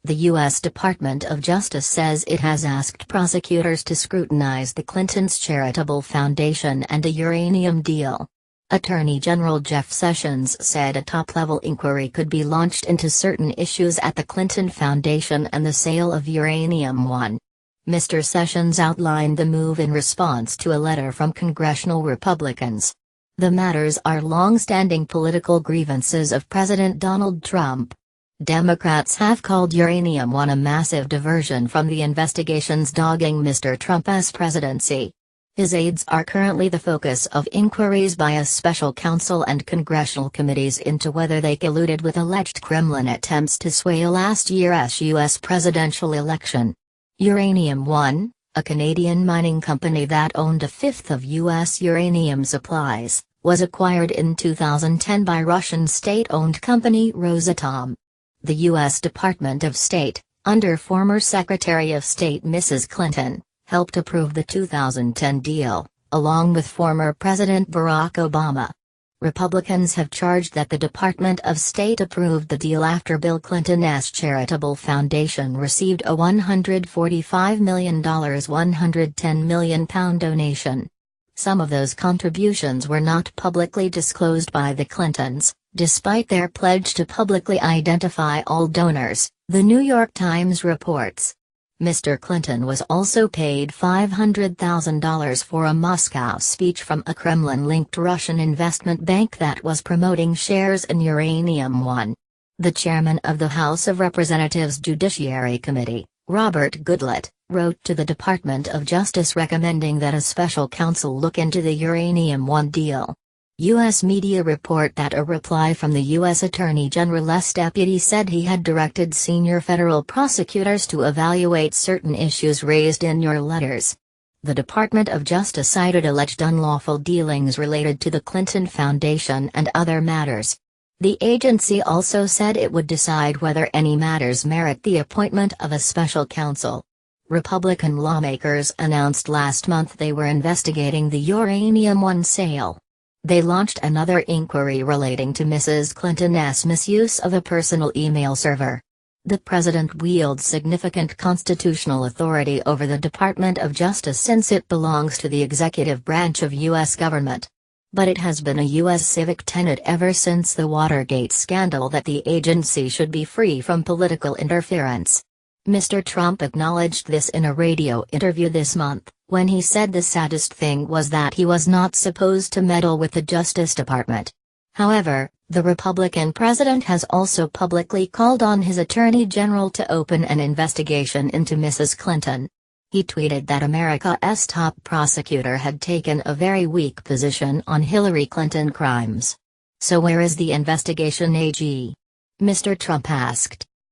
The U.S. Department of Justice says it has asked prosecutors to scrutinize the Clintons' charitable foundation and a uranium deal. Attorney General Jeff Sessions said a top-level inquiry could be launched into certain issues at the Clinton Foundation and the sale of Uranium One. Mr. Sessions outlined the move in response to a letter from congressional Republicans. The matters are long-standing political grievances of President Donald Trump. Democrats have called Uranium One a massive diversion from the investigations dogging Mr. Trump's presidency. His aides are currently the focus of inquiries by a special counsel and congressional committees into whether they colluded with alleged Kremlin attempts to sway last year's U.S. presidential election. Uranium One, a Canadian mining company that owned a fifth of U.S. uranium supplies, was acquired in 2010 by Russian state-owned company Rosatom. The U.S. Department of State, under former Secretary of State Mrs. Clinton, helped approve the 2010 deal, along with former President Barack Obama. Republicans have charged that the Department of State approved the deal after Bill Clinton's charitable foundation received a $145 million £110 million donation. Some of those contributions were not publicly disclosed by the Clintons, despite their pledge to publicly identify all donors, the New York Times reports. Mr. Clinton was also paid $500,000 for a Moscow speech from a Kremlin-linked Russian investment bank that was promoting shares in Uranium One. The chairman of the House of Representatives Judiciary Committee, Robert Goodlatte, wrote to the Department of Justice recommending that a special counsel look into the Uranium One deal. U.S. media report that a reply from the U.S. Attorney General's deputy said he had directed senior federal prosecutors to evaluate certain issues raised in your letters. The Department of Justice cited alleged unlawful dealings related to the Clinton Foundation and other matters. The agency also said it would decide whether any matters merit the appointment of a special counsel. Republican lawmakers announced last month they were investigating the Uranium One sale. They launched another inquiry relating to Mrs. Clinton's misuse of a personal email server. The president wields significant constitutional authority over the Department of Justice since it belongs to the executive branch of U.S. government. But it has been a U.S. civic tenet ever since the Watergate scandal that the agency should be free from political interference. Mr. Trump acknowledged this in a radio interview this month, when he said the saddest thing was that he was not supposed to meddle with the Justice Department. However, the Republican president has also publicly called on his attorney general to open an investigation into Mrs. Clinton. He tweeted that America's top prosecutor had taken a very weak position on Hillary Clinton crimes. So where is the investigation, AG? Mr. Trump asked.